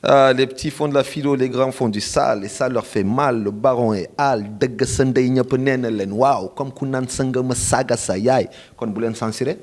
Ah, les petits font de la philo, les grands font du sale, et ça leur fait mal. Le baron est hal, dëgg sa ndey ñëpp nee na leen waaw comme ku naan sa nga ma saaga sa yaay kon bu leen censuré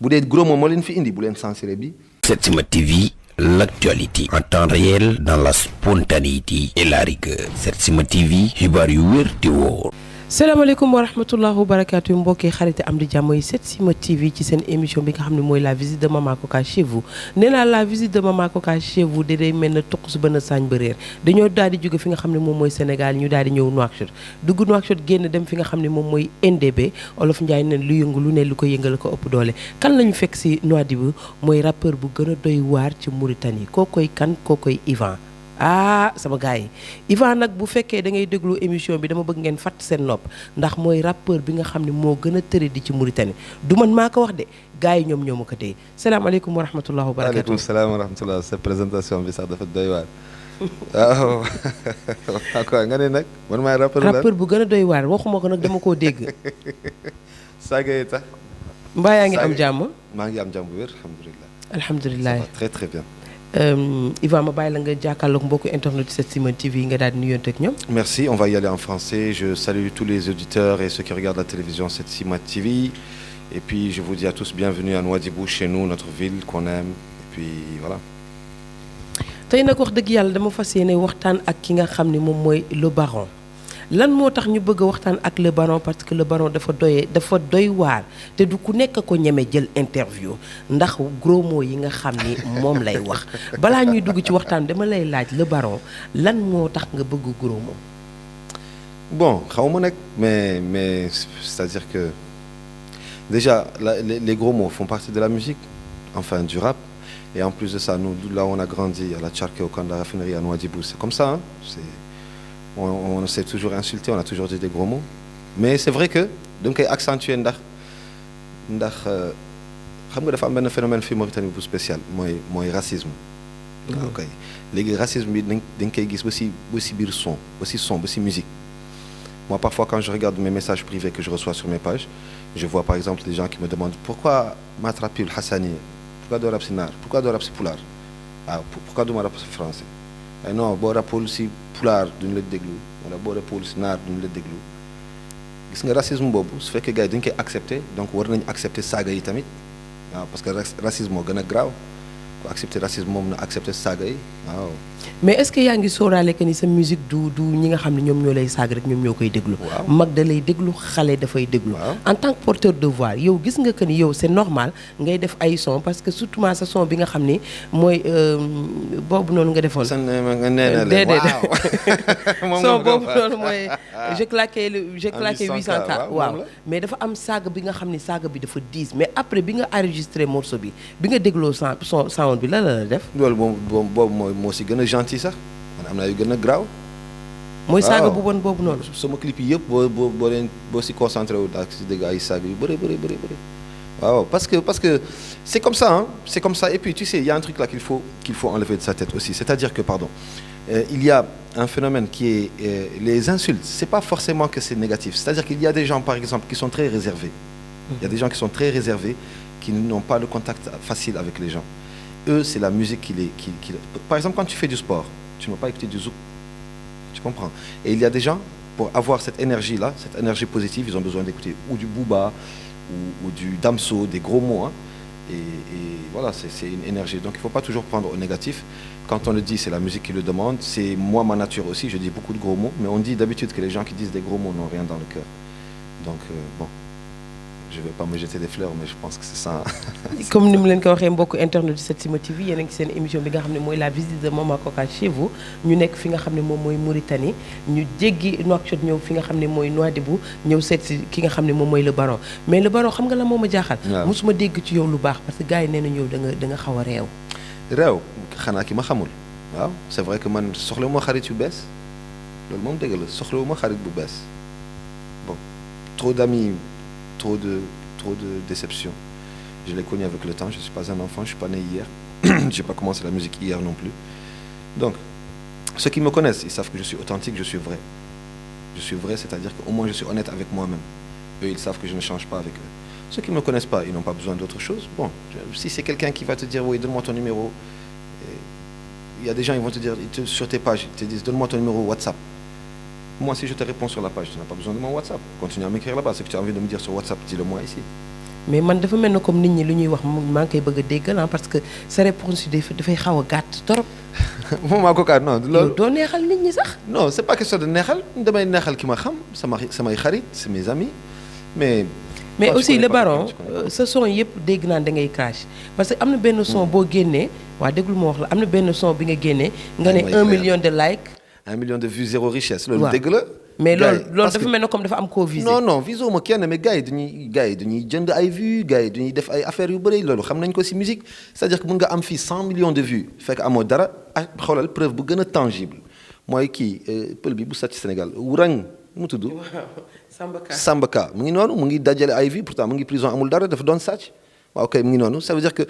bu dee gros moom moo leen fi indi bu leen censuré bi. Setsima TV, l'actualité en temps réel dans la spontanéité et la rigueur. Setsima TV, xibaar yu wér te wóor. salaamaaleykum wa rahmatulah wa barakaatu mbokki xarit am di jàmm yi Setsima TV ci seen émission bi nga xam ne mooy la visite de Mama Coca chez vous nee naa la visite de Mama Coca chez vous day mel na toq su bën a saañ ba réer dañoo daal di jóge fi nga xam ne moom mooy Sénégal ñu daal di ñëw Nouakchott dugg Nouakchott génn dem fi nga xam ne moom mooy NDB Olof Njaay neen lu yëngu lu ne lu ko yëngal ko ëpp doole kan lañu fekk si Nouadhibou mooy rappeur bu gën a doy waar ci Mauritanie koo koy kan koo koy Ivan sama gars yi Ivan nag bu fekkee da ngay déglu émission bi dama bëgg ngeen fàtt seen nopp ndax mooy rappeur bi nga xam ne moo gën a tëre di ci Mauritanie du man maa ko wax de gars yi ñoom ñoo ma ko téye salaamaaleykum wa rahmatulah wa barakatu. waaleykum salaam wa rahmatulah sa présentation bi sax dafa doy waar. waaw d'accord nga ne nag man maay rappeur bu gën a doy waar waxuma ko nag dama koo dégg. saaga yi tax. mbaa yaa ngi am jàmm. maa ngi am jàmm bu wér alhamdulilah. alhamdulilah ça va très très bien. Ivan ma bàyyi la nga jàkkaarloog mbokku internet Setsima TV nga daal di nuyonte ak ñoom. Merci, on va y aller en français. Je salue tous les auditeurs et ceux qui regardent la télévision Setsima TV. Et puis je vous dis à tous bienvenue à Nouadhibou, chez nous, notre ville qu'on aime. Et puis voilà. tey nag wax dëgg yàlla dama fas yéene waxtaan ak ki nga xam ne moom mooy le baron. lan moo tax ñu bëgg a waxtaan ak le baron parce que le baron dafa doy waar te du ku nekk ko ñeme jël interview ndax gros mots yi nga xam ni moom lay wax balaa ñuy dugg ci waxtaan dama lay laaj le baron lan moo tax nga bëgg gros mots. Bon xaw ma nag mais c'est-à-dire que déjà les gros mots font partie de la musique, enfin du rap. Et en plus de ça, nous là où on a grandi à la Tcharké au camp de la raffinerie à Nouadhibou, c'est comme ça, hein? On s'est toujours insulté, on a toujours dit des gros mots. Mais c'est vrai que dañ koy accentuer ndax xam nga dafa am benn phénomène fii Mauritanie bu spécial mooy racisme. ok léegi racisme bi dañ koy gis ba si biir son ba si musique. Moi parfois quand je regarde mes messages privés que je reçois sur mes pages, je vois par exemple des gens qui me demandent pourquoi m'attraper le Hassani, pourquoi doo rap si naar, pourquoi doo rap si pulaar, pourquoi doo ma rap si français. Non boo rappul si pulaar duñu la déglu wala boo rappul si naar duñu la déglu gis nga racisme boobu su fekkee gars yi dañu koy accepter donc war nañu accepter saaga yi tamit waaw parce que racisme moo gën a graaw ku accepter racisme moom na accepter saaga yi waaw. mais est-ce que yaa ngi sóoraale que ni sa musique du ñi nga xam ne ñoom ñoo lay saaga rek ñoom ñoo koy déglu. mag da lay déglu xale dafay déglu. en tant que porteur de voix yow gis nga que ni yow c'est normal ngay def ay son parce que surtout sa son bi nga xam ni mooy boobu noonu nga defoon. déedéet son boobu noonu mooy j'ai claqué 800K waaw mais dafa am saaga bi nga xam ni saaga bi dafa diis mais après bi nga enregistré morceau bi nga dégloo sound bi la def. loolu boobu moo si gën a gentil sax man am na yu gën a graaw. mooy saaga bu bon boobu noonu. sama clip yi yëpp boo si concentré wu daal si dégg ay saaga yu bëri waaw parce que c'est comme ça hein, c'est comme ça et puis tu sais il y a un truc là qu'il faut enlever de sa tête aussi, c'est-à-dire que il y a un phénomène qui est les insultes, c'est pas forcément que c'est négatif, c'est-à-dire qu'il y a des gens par exemple qui sont très réservés. Il y a des gens qui sont très réservés, qui n'ont pas le contact facile avec les gens. Eux, c'est la musique qui par exemple, quand tu fais du sport, tu ne vas pas écouter du zouk. Tu comprends? Et il y a des gens, pour avoir cette énergie-là, cette énergie positive, ils ont besoin d'écouter ou du booba, ou du damso, des gros mots. Hein. Et voilà, c'est une énergie. Donc il ne faut pas toujours prendre au négatif. Quand on le dit, c'est la musique qui le demande. C'est moi, ma nature aussi, je dis beaucoup de gros mots. Mais on dit d'habitude que les gens qui disent des gros mots n'ont rien dans le cœur. Donc bon. Je ne vais pas me jeter des fleurs mais je pense que c'est ça. comme ni mu leen ko waxee mbokk internet di Setsima TV yéen a ngi seen émission bi nga xam ne mooy la visite de Mama Coca chez vous ñu nekk fi nga xam ne moom mooy Mauritanie ñu jéggi Nouakchott ñëw fi nga xam ne mooy Nouadhibou ñëw seet si ki nga xam ne moom mooy le baron mais le baron xam nga la moo ma jaaxal. waaw mosuma dégg ci yow lu baax parce que gars yi nee na ñëw da nga xaw a réew. réew xanaa ki ma xamul waaw c'est vrai que man soxlawuma xarit yu bees loolu moom dëgg la soxlawuma xarit bu bees bon trop d'amis. Trop de déception. Je l'ai connu avec le temps, je ne suis pas un enfant, je ne suis pas né hier. Je n'ai pas commencé la musique hier non plus. Donc, ceux qui me connaissent, ils savent que je suis authentique, je suis vrai. Je suis vrai, c'est-à-dire qu'au moins je suis honnête avec moi-même. Eux, ils savent que je ne change pas avec eux. Ceux qui ne me connaissent pas, ils n'ont pas besoin d'autre chose. Bon, si c'est quelqu'un qui va te dire, oui, donne-moi ton numéro, il y a des gens, ils vont te dire, sur tes pages, ils te disent, donne-moi ton numéro WhatsApp. Moi, si je te réponds sur la page, tu n'as pas besoin de mon WhatsApp. Continue à m'écrire là-bas. Ce que tu as envie de me dire sur WhatsApp, dis-le moi ici. mais man dafa mel ne comme nit ñi lu ñuy wax maa ngi koy bëgg a déggal parce que sa réponse yi dafay xaw a gàtt trop. moom maa ko kaat non. yow doo neexal nit ñi sax. non c'est pas question de neexal damay neexal ki ma xam samay xarit c'est mes amis mais. mais aussi le baron sa son yëpp dégg naa da ngay crash parce que am na benn son boo génnee waa déglu ma wax la am na benn son bi nga génnee. nga ne 1 million de likes. 1 million de vues zéro richesse. loolu dégg la. mais loolu dafa mel ne comme dafa am koo visé. non visé ma kenn mais gars yi dañuy jënd ay vues gars yi dañuy def ay affaires yu bëri loolu xam nañ ko ci musique c'est-à-dire que mën nga am fii 100 millions de vues fekk amoo dara ak xoolal preuve bu gën a tangible mooy kii pël bi bu sàcc Sénégal wurang mu tudd. Samba Ka mu ngi noonu mu ngi dajale ay vues pourtant mu ngi prison amul dara dafa doon sàcc waaw kay mu ngi noonu ça veut dire que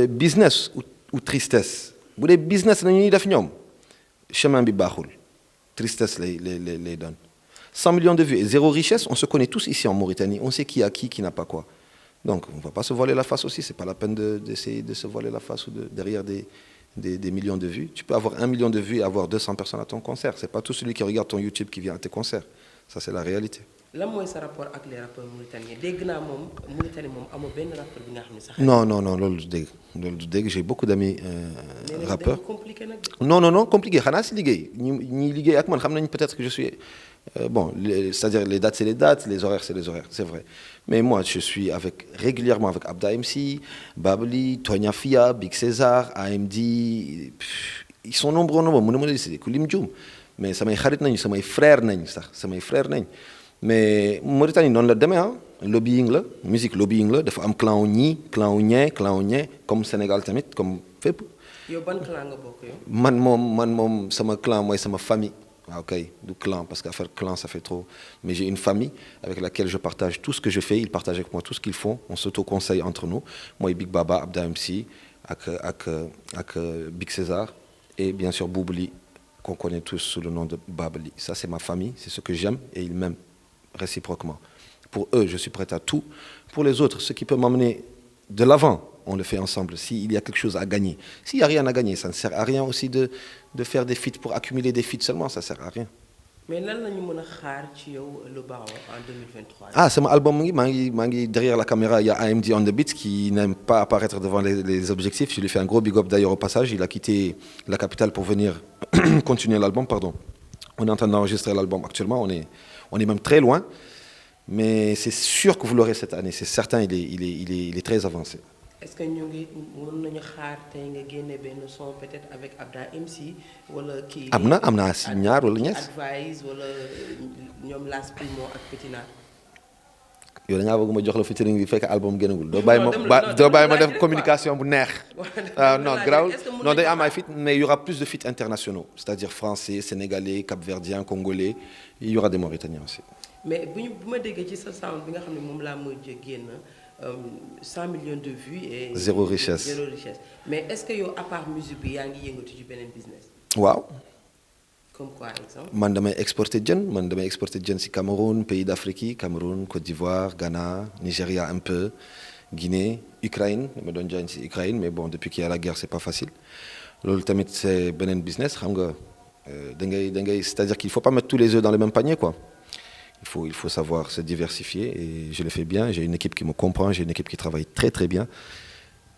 business ou tristesse bu dee business la ñuy def ñoom chemin bi baaxul. Tristesse les donne. 100 millions de vues et zéro richesse, on se connaît tous ici en Mauritanie. On sait qui a qui n'a pas quoi. Donc, on ne va pas se voiler la face aussi. Ce n'est pas la peine d'essayer de se voiler la face ou derrière des millions de vues. Tu peux avoir 1 million de vues et avoir 200 personnes à ton concert. Ce n'est pas tout celui qui regarde ton YouTube qui vient à tes concerts. Ça, c'est la réalité. Lan mooy sa rapport ak les rappeurs mauritaniens dégg naa moom Mauritanie moom amoo benn rappeur bi nga xam ne sax. non loolu du dégg j'ai beaucoup d'amis rappeurs. non compliqué xanaa si liggéey ñi liggéey ak man xam nañ peut-être que je suis bon c'est-à-dire les dates c'est les dates les horaires c'est les horaires c'est vrai mais moi je suis régulièrement avec Abda MC Babli Tonya Fia Big César AMD ils sont nombreux mënu ma la décider ku lim juum mais samay xarit nañu samay frères nañ mais Mauritanie noonu la demee lobbying la musique lobbying la dafa am clan wu ñii clan wu ñee comme Sénégal tamit comme fépp. yow ban clan nga bokk yow. man moom sama clan mooy sama famille. waaw kay du clan parce que affaire clan ça fait trop mais j'ai une famille avec laquelle je partage tout ce que je fais ils partagent avec moi tout ce qu'ils font on s'auto-conseille entre nous mooy Big Baba Abda MC ak Big César et bien sûr Boubli qu'on connaît tous sous le nom de Babli ça c'est ma famille c'est ce que j'aime et ils m'aiment réciproquement. Pour eux, je suis prêt à tout. Pour les autres, ce qui peut m'emmener de l'avant, on le fait ensemble. S'il y a quelque chose à gagner. S'il n'y a rien à gagner, ça ne sert à rien aussi de faire des feats pour accumuler des feats seulement, ça ne sert à rien. Mais lan la ñu mën a xaar ci yow le baron en 2023. Ah, c'est mon album maa ngi derrière la caméra, il y a AMD on the beat qui n'aime pas apparaître devant les objectifs. Je lui fais un gros big up d'ailleurs au passage. Il a quitté la capitale pour venir continuer l'album, pardon. On est en train d'enregistrer l'album actuellement, on est même très loin, mais c'est sûr que vous l'aurez cette année, c'est certain, il est très avancé. Est-ce que ñu ngi mën nañu xaar tey nga génne benn son peut-être avec Abda MC wala kii. am na si ñaar wala ñett. Advice wala ñoom Las Primo ak Petit Nar. yow da ngaa bëgg ma jox la featuring bi fekk album génnagul doo bàyyi ma def communication bu neex. non grave non day am ay feat mais il y aura plus de feats internationaux c'est-à-dire français sénégalais cap-verdien congolais il y aura des Mauritaniens aussi. mais bu ma déggee ci sa sound bi nga xam ne moom laa mujj génn 100 millions de vues et. zéro richesse mais est-ce que yow à part musique bi yaa ngi yëngatu ci beneen business. waaw. comme quoi exemple. man damay exporter jën ci Cameroun pays d'Afrique yi Cameroun Côte d'Ivoire Ghana Nigeria un peu Guinée Ukraine dama doon jaay ci Ukraine mais bon depuis qu'il y a la guerre c'est pas facile loolu tamit c'est beneen business xam nga da ngay c'est-à-dire qu'il faut pas mettre tous les œufs dans le même panier quoi. Il faut savoir se diversifier et je le fais bien j'ai une équipe qui me comprend j'ai une équipe qui travaille très très bien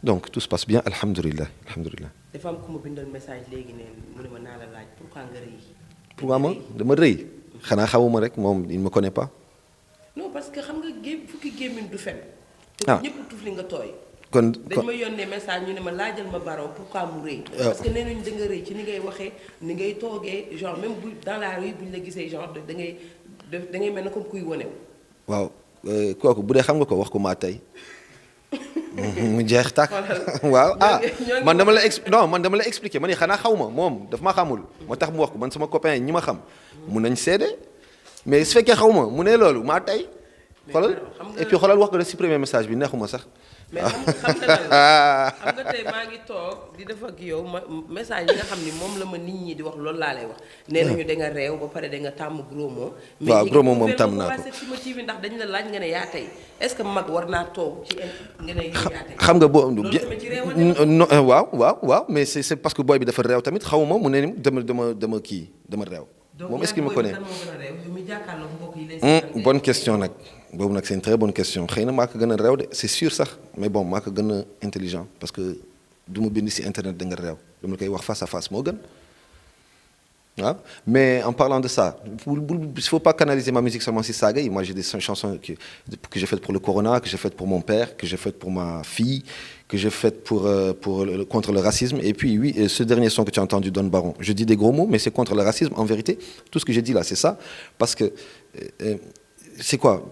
donc tout se passe bien alhamdoulilah. dafa am ku ma bindal message léegi ne mu ne ma naa la laaj pourquoi nga rëy. pourquoi ma dama rëy xanaa xamuma rek moom il me connaît pas. non parce que xam nga fukki gémmiñ du fen. ah te ñëpp tuuf li nga tooy. kon dañ ma yónnee message ñu ne ma laajal ma baron pourquoi mu rëy. parce que nee nañu da nga rëy ci ni ngay waxee ni ngay toogee genre même bu dans la rue bu ñu la gisee genre da ngay mel ne comme kuy wonew. waaw kooku bu dee xam nga ko wax ko maa tey mu jeex tàkk. waaw man dama la expliquer ma ne xanaa xaw ma moom daf ma xamul. moo tax mu wax ko man sama copain ñi ma xam. mun nañ seede mais su fekkee xaw ma mu ne loolu maa tey. xoolal et puis xoolal wax ko de supprimer message bi neexuma sax mais xam nga tey maa ngi toog di def ak yow message yi nga xam ni moom la ma nit ñi di wax loolu laa lay wax. nee nañu da nga réew ba pare da nga tàmm gros mot. waaw gros mot moom tàmm naa ko mais TV ndax dañ la laaj nga ne yaa tey est-ce que mag war naa toog ci nga ne yaa tey. xam nga boo waaw mais c'est parce que booy bi dafa réew tamit xawuma mu ne dama réew. moom est-ce qu'il me connaît bonne question nag boobu nag c'est une très bonne question xëy na maa ko gën a réew de c'est sûr sax mais bon maa ko gën a intelligent parce que du ma bind ci internet da nga réew dama la koy wax face à face moo gën waaw mais en parlant de ça il faut pas canaliser ma musique seulement ci saaga yi moi j'ai des chansons que j'ai faites pour le corona que j'ai faites pour mon père que j'ai faites pour ma fille que j'ai faites contre le racisme et puis oui ce dernier son que tu as entendu Don Baron je dis des gros mots mais c'est contre le racisme en vérité tout ce que j'ai dit là c'est ça parce que c'est quoi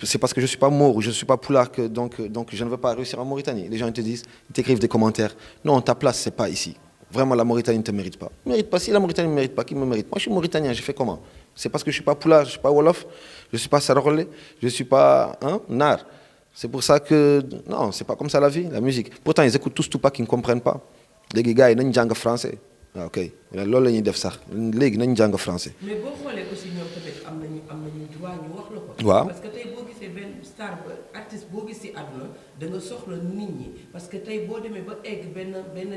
c'est parce que je suis pas maure ou je suis pas pulaar que donc je ne veux pas réussir en Mauritanie les gens ils te disent ils t'écrivent des commentaires non ta place c'est pas ici vraiment la Mauritanie ne te mérite pas si la Mauritanie ne me mérite pas qui me mérite moi je suis mauritanien j'ai fait comment c'est parce que je suis pas pulaar je suis pas wolof je suis pas sarolé je suis pas naar c'est pour ça que non c'est pas comme ça la vie la musique pourtant ils écoutent tous Tupac qui ne comprennent pas léegi gars yi nañ jàng français waaw ok loolu la ñuy def sax léegi nañ jàng français. mais boo xoolee aussi ñoom tamit am nañu droit ñu wax la ko. waaw parce que tey boo gisee benn star artiste boo gis ci àdduna da nga soxla nit ñi parce que tey boo demee ba egg benn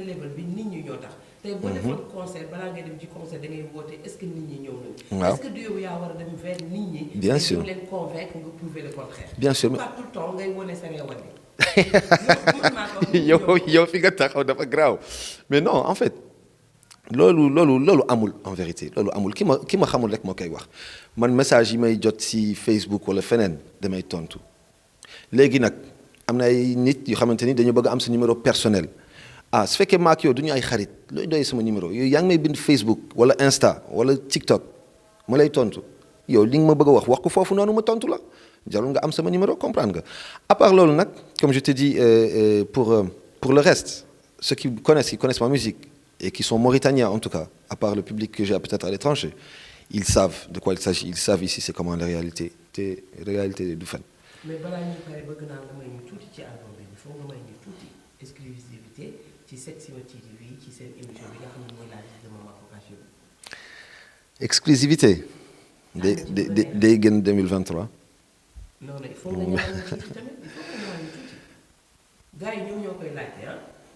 level bi nit ñi ñoo tax. tey boo defoon concert balaa ngay dem ci concert da ngay woote est-ce que nit ñi ñëw nañu. waaw est-ce que du yow yaa war a dem vers nit ñi. bien sûr leen convaincre nga prouver le contraire. bien sûr pas tout le temps ngay wone sa réewante. yow fi nga taxaw dafa graaw mais non en fait. loolu amul en vérité loolu amul ki ma xamul rek moo koy wax man message yi may jot ci Facebook wala feneen damay tontu léegi nag am na ay nit yu xamante ni dañu bëgg am sa numéro personnel su fekkee maak yow du ñu ay xarit looy doy sama numéro yow yaa ngi may bind Facebook wala Insta wala TikTok ma lay tontu yow li nga ma bëgg a wax ko foofu noonu ma tontu la jarul nga am sama numéro comprendre nga à part loolu nag comme je te dis pour le reste ceux qui connaissent ma musique et qui sont mauritaniens en tout cas, à part le public que j'ai peut-être à l'étranger, ils savent de quoi il s'agit, ils savent ici c'est comment la réalité du fan. Mais balaa ñu pare bëgg naa nga may ñu tuuti ci album bi il faut nga may ñu tuuti exclusivité ci Setsima TV ci seen émission bi nga xam ne mooy la visite de Mama Coca Show. Exclusivité day gën 2023. non il faut nga ñëwaat ñu tuuti tamit il faut nga ñëwaat ñu tuuti gars yi ñoom ñoo koy laajte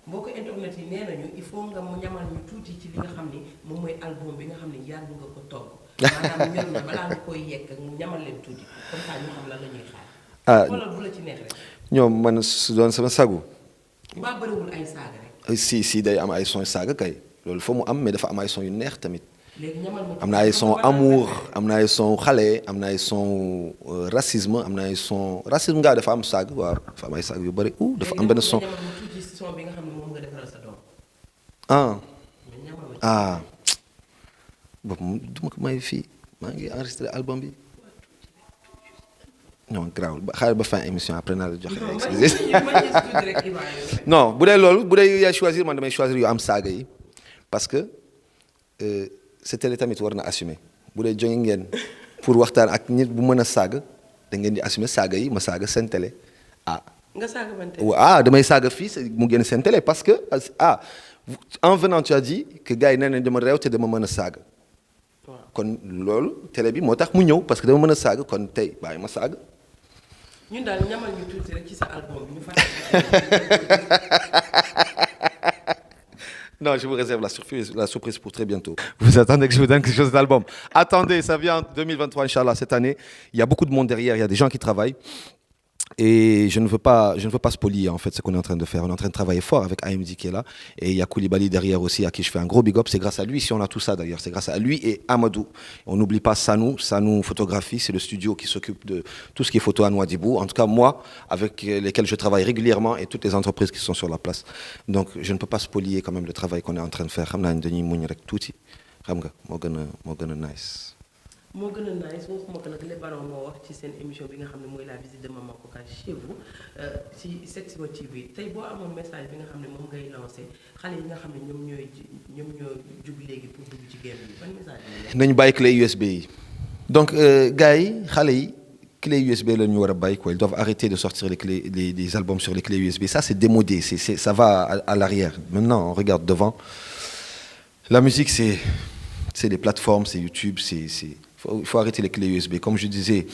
mbokk internet yi nee nañu il faut nga mu ñamal ñu tuuti ci li nga xam ni moom mooy album bi nga xam ni yàgg nga ko togg maanaam ñor na balaa nga koy yekk ak mu ñamal leen tuuti comme ça ñu xam lan la ñuy xaar. wala bu la ci neex rek. ñoom man su doon sama sagu. mbaa bëriwul ay saaga rek. si day am ay son saaga kay loolu fa mu am mais dafa am ay son yu neex tamit. léegi ñamal ma am na ay son amour am na ay son xale am na ay son racisme am na ay son racisme ngaa dafa am saag waaw dafa am ay saag yu bëri dafa am benn son. bi nga xam ne moom nga defaral sa doom. boobu du ma ko may fii maa ngi enregistré album bi non grawul xaaral ba fin émission après naa la joxe. non bu dee loolu bu dee yaay choisir man damay choisir yu am saaga yi parce que sa télé tamit war na assumer bu dee jóge ngeen pour waxtaan ak nit bu mën a saaga da ngeen di assumer saaga yi ma saaga seen télé nga saaga ban télé damay saaga fii mu génn seen télé parce que en venant tu as dit que gars yi nee nañ dama réew te dama mën a saaga. kon loolu télé bi moo tax mu ñëw parce que dama mën a saaga kon tey bàyyi ma saaga. ñun daal ñamal ñu tuuti rek ci sa album bi ñu fàttali. Non, je vous réserve la surprise pour très bientôt. Vous attendez que je vous donne quelque chose d'album. Attendez, ça vient en 2023, Inch'Allah, cette année. Il y a beaucoup de monde derrière, il y a des gens qui travaillent. Et je ne veux pas spolier en fait ce qu'on est en train de faire. On est en train de travailler fort avec AMD qui est là. Et il y a Koulibaly derrière aussi à qui je fais un gros big up. C'est grâce à lui si on a tout ça d'ailleurs. C'est grâce à lui et Amadou. On n'oublie pas Sanou Photographie. C'est le studio qui s'occupe de tout ce qui est photo à Nouadhibou. En tout cas moi, avec lesquels je travaille régulièrement et toutes les entreprises qui sont sur la place. Donc je ne peux pas spolier quand même le travail qu'on est en train de faire. Xam naa dañuy muñ rek tuuti xam nga moo gën a nice. moo gën a nice waxuma ko nag les barons moo wax ci seen émission bi nga xam ne mooy la visite de Mama Coca chez vous ci Setsima TV tey boo amoon message bi nga xam ne moom ngay lancé xale yi nga xam ne ñoom ñoo jug léegi pour dugg ci game bi ban message la. nañu bàyyi clé USB yi donc gars yi xale yi clé USB le ñu war a bàyyi quoi. Ils doivent arrêter de sortir les albums sur les clés USB. Ça c'est démodé, ça va à l'arrière. Maintenant on regarde devant. La musique c'est les plateformes, c'est YouTube, il faut arrêter les clés USB. Comme je disais,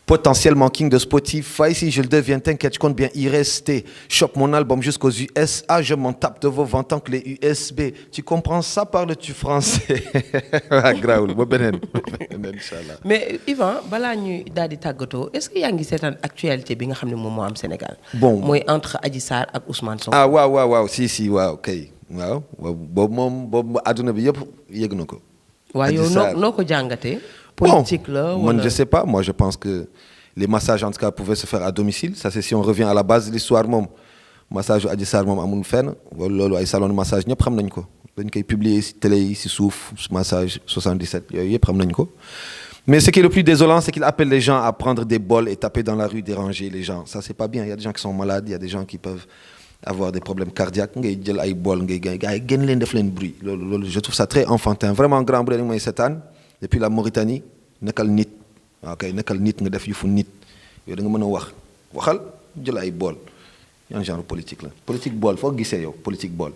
potentiellement king de Spotify, si je le deviens, t'inquiète, je compte bien y rester. Chope mon album jusqu'aux USA, je m'en tape de vos ventes en clé USB. Tu comprends ça, parles-tu français? Graoul, Inch'Allah. Mais Yvan, balaa ñuy daal di tàggatoo est-ce que yaa ngi seetaan actualité bi nga xam ne moom moo am Sénégal. Bon mooy entre Adji Sarr ak Ousmane Sonko. Ah waaw si waaw kay waaw boobu àdduna bi yëpp yëg na ko. waaw yow noo ko jàngatee. politique là moi je sais pas, moi je pense que les massages en tout cas pouvaient se faire à domicile. Ça c'est si on revient à la base de l'histoire moom massage Adji Sarr moom amul fenn loolu ay salon de massage ñëpp xam nañ ko dañ koy publier ci télé yi ci suuf massage 77 yooyu yëpp xam nañ ko. Mais ce qui est le plus désolant, c'est qu'il appelle les gens à prendre des bols et taper dans la rue, déranger les gens. Ça c'est pas bien. Il y a des gens qui sont malades, il y a des gens qui peuvent avoir des problèmes cardiaques ngay jël ay bol ngay gars yi génn leen def leen bruit loolu je trouve ça très enfantin vraiment grand bruit mooy seetaan. Depuis la Mauritanie nekkal nit waaw kay nekkal nit nga def yu fu nit yow da nga mën a waxal jël ay bool yan genre politique la politique bool foo gisee yow politique bool.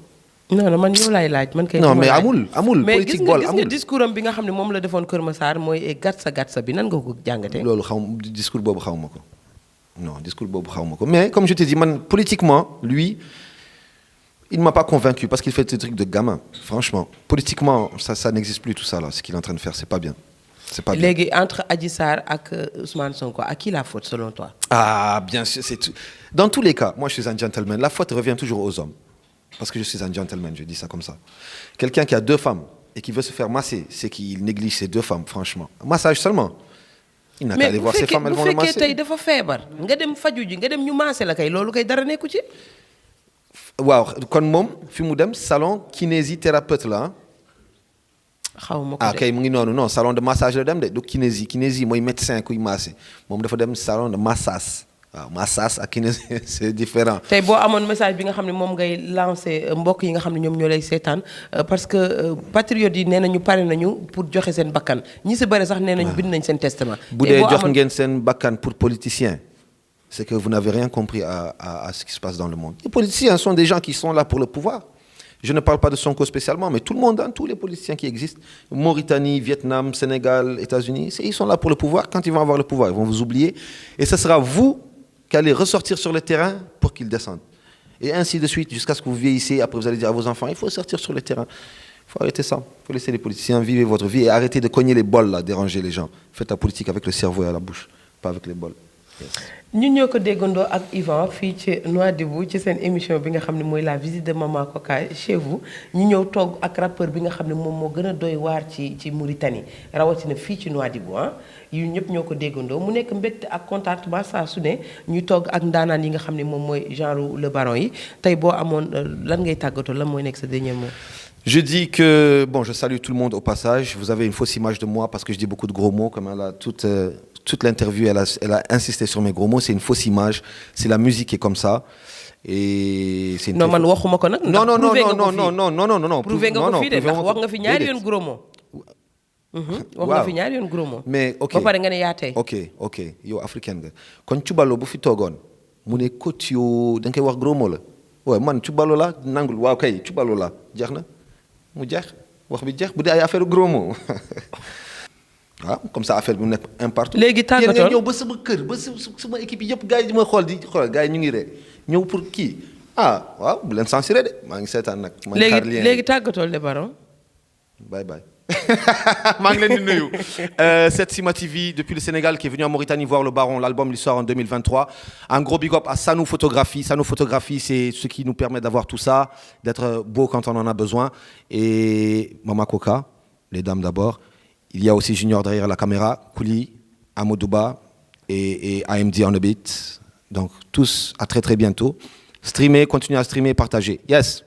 non man yow laay laaj man kay. non mais amul politique bool amul mais gis nga discours am bi nga xam ne moom la defoon Kër Massar mooy gatsa bi nan nga ko jàngatee. loolu discours boobu xaw ma ko non discours boobu xaw ma ko mais comme je te dis man politiquement lui. Il ne m'a pas convaincu parce qu'il fait des trucs de gamin. Franchement, politiquement, ça n'existe plus tout ça là. Ce qu'il est en train de faire, c'est pas bien. C'est pas bien. Léegi entre Adji Sarr et Ousmane Sonko, à qui la faute selon toi? Ah, bien sûr, c'est tout. Dans tous les cas, moi je suis un gentleman. La faute revient toujours aux hommes. Parce que je suis un gentleman, je dis ça comme ça. Quelqu'un qui a 2 femmes et qui veut se faire masser, c'est qu'il néglige ces 2 femmes, franchement. Massage seulement. Il n'a qu'à aller voir ses femmes, elles vont le masser. Mais bu fekkee tey dafa feebar nga dem faju ji nga dem ñu maase la kay loolu kay dara nekku ci. waaw kon moom fi mu dem salon kinésithérapeute la xaw ma ko de kay mu ngi noonu non salon de massage la dem de du kinésie mooy médecin kuy massé moom dafa dem salon de massage waaw massage ak kinésie c'est différent. tey boo amoon message bi nga xam ne moom ngay lancé mbokk yi nga xam ne ñoom ñoo lay seetaan parce que patriotes yi nee nañu pare nañu pour joxe seen bakkan ñi si bëri sax nee nañu bind nañ seen testament. bu dee jox ngeen seen bakkan pour politicien. C'est que vous n'avez rien compris à ce qui se passe dans le monde. Les politiciens sont des gens qui sont là pour le pouvoir. Je ne parle pas de Sonko spécialement, mais tout le monde, tous les politiciens qui existent, Mauritanie, Vietnam, Sénégal, États-Unis, ils sont là pour le pouvoir. Quand ils vont avoir le pouvoir, ils vont vous oublier. Et ce sera vous qui allez ressortir sur le terrain pour qu'ils descendent. Et ainsi de suite, jusqu'à ce que vous vieillissez. Après, vous allez dire à vos enfants, il faut sortir sur le terrain. Il faut arrêter ça. Il faut laisser les politiciens vivre votre vie et arrêter de cogner les bols, là, déranger les gens. Faites la politique avec le cerveau et à la bouche, pas avec les bols. Yes. ñun ñoo ko déggandoo ak Yvan fii ci Nouadhibou ci seen émission bi nga xam ne mooy la visite de Mama Coca chez vous ñu ñëw toog ak rappeur bi nga xam ne moom moo gën a doy waar ci Mauritanie rawatina fii ci Nouadhibou yu ñëpp ñoo ko déggandoo mu nekk mbégte ak contentement saa su ne ñu toog ak ndaanaan yi nga xam ne moom mooy genre le baron yi tey boo amoon lan ngay tàggatoo lan mooy nekk sa dernier mot. Je dis que, bon, je salue tout le monde au passage. Vous avez une fausse image de moi parce que je dis beaucoup de gros mots, comme elle a toute l'interview, elle a insisté sur mes gros mots. C'est une fausse image. C'est la musique qui est comme ça. Et c'est une non man waxuma ko nag. non. prouvé nga ko fii de ndax wax nga fi ñaari yoon gros mots. wax nga fi ñaari yoon gros mots. mais ok ba pare nga ne yaa tey. ok yow africaine nga kon Cubalo bu fi toogoon mu ne coach yow da nga koy wax gros mot la waaw man Cubalo la nangul waaw kay Cubalo la jeex na. mu jeex wax bi jeex bu dee ay affaire gros mots waaw comme ça affaire bi mu nekk impartout. léegi tàggatoo yéen nga ñëw ba sama kër ba sama équipe yi yëpp gars yi di ma xool gars yi ñu ngi ree ñëw pour kii waaw bu leen censuré de maa ngi seetaan nag. maa ngi xaar lien léegi tàggatoo le baron. bye. maa ngi leen di nuyu. Setsima TV depuis le Sénégal qui est venu en Mauritanie voir le Baron. L'album il sort en 2023. Un gros big up à Sanou Photographie. Sanou Photographie, c'est ce qui nous permet d'avoir tout ça, d'être beau quand on en a besoin. Et Mama Coca, les dames d'abord. Il y a aussi Junior derrière la caméra, Kouli, Amodouba et AMD on the beat. Donc tous à très très bientôt. Streamer, continuez à streamer, partager. Yes.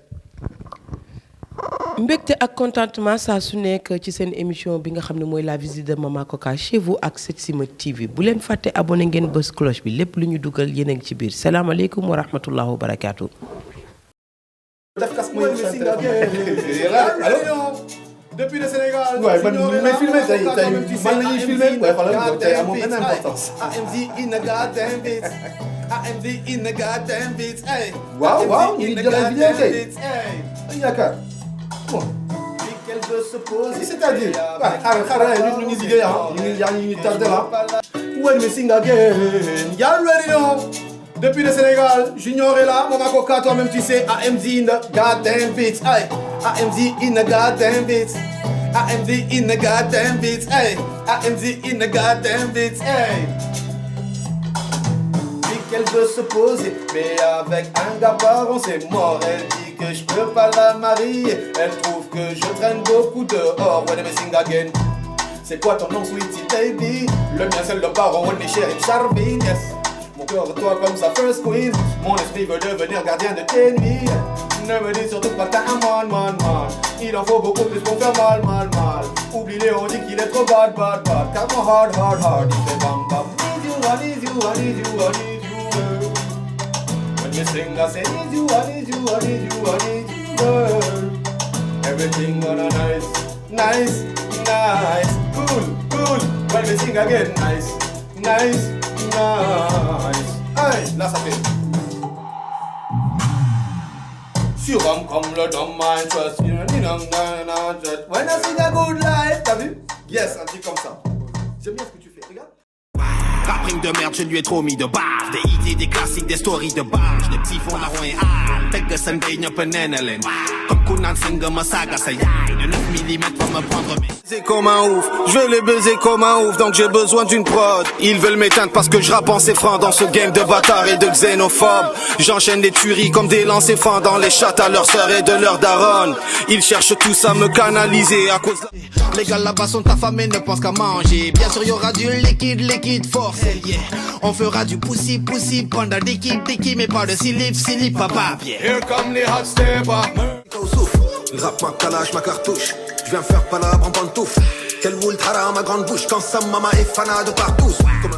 mbégte ak contentement saa su nekk ci seen émission bi nga xam ne mooy la visite de Mama Coca chez vous ak Setsima TV bu leen fàtte abonné ngeen bës cloche bi lépp lu ñu dugal yéen a ngi ci biir salaamaaleykum wa rahmatullah wa barakaatu. Depuis le Sénégal. Ouais, mais filmer, t'as mal la ñuy filmer. Ouais, voilà, t'as amoon benn importance. AMZ in the goddamn beats. AMZ in the goddamn beats. Hey. Waaw, ñu ngi jëlee vidéo kay. Ay yaakaar. Bon. Qu'elle veut se poser. C'est-à-dire, xaaral ñu ngi liggéey ah, ñu ngi tardé là. When we sing again, you already know. Depuis le Sénégal, Junior est là, Monaco 4, toi-même tu sais, AMZ in the goddamn beats, hey. AMZ in the goddamn beats. AMZ in the goddamn beats, hey. AMZ in the goddamn beats, hey. Dit qu'elle veut se poser, mais avec un gars on c'est mort. Elle dit que je peux pas la marier. Elle trouve que je traîne beaucoup dehors. When we sing again. C'est quoi ton nom, sweetie baby? Le mien c'est le baron, on est chéri Charvin, yes. Mon cœur toi comme sa first queen. Mon esprit veut devenir gardien de tes nuits. Ne me dis surtout pas t'as un man. Il en faut beaucoup plus pour faire mal. Oublie-les, on dit qu'il est trop bad. Car mon hard, il fait bam bam. I need you, girl. When you sing I say need you, girl. Everything gonna nice. Cool. When we sing again, nice. Hey, là ça fait. Sur homme comme le dom, I trust you. When I sing a good life, t'as vu? Yes, un truc comme ça. J'aime bien ce que tu fais, regarde. Rapping de merde, je lui ai trop mis de base. Des idées, des classiques, des stories de base. Des petits fonds marrons et hal. Tegge sen day ñëpp nenelen. Comme Kunan Senga ma saga sa yaay. De 9 mm pour me prendre mes. C'est comme un ouf, je vais les baiser comme un ouf. Donc j'ai besoin d'une prod. Ils veulent m'éteindre parce que je rappe en francs dans ce game de bâtards et de xénophobes. J'enchaîne des tueries comme des lancers fins dans les chattes à leurs sœurs et de leurs darons. Ils cherchent tous à me canaliser à cause. Les gars là-bas sont affamés, ne pensent qu'à manger. Bien sûr, y aura du liquide force. Yeah. On fera du poussi, pendant des kicks, mais pas de slip, papa. Yeah. Here come les hot steppers. Au souffle, rap ma calage, ma cartouche. Je viens faire palabre en pantoufle. Quel moule haram ma grande bouche. Quand sa maman est fanade partout.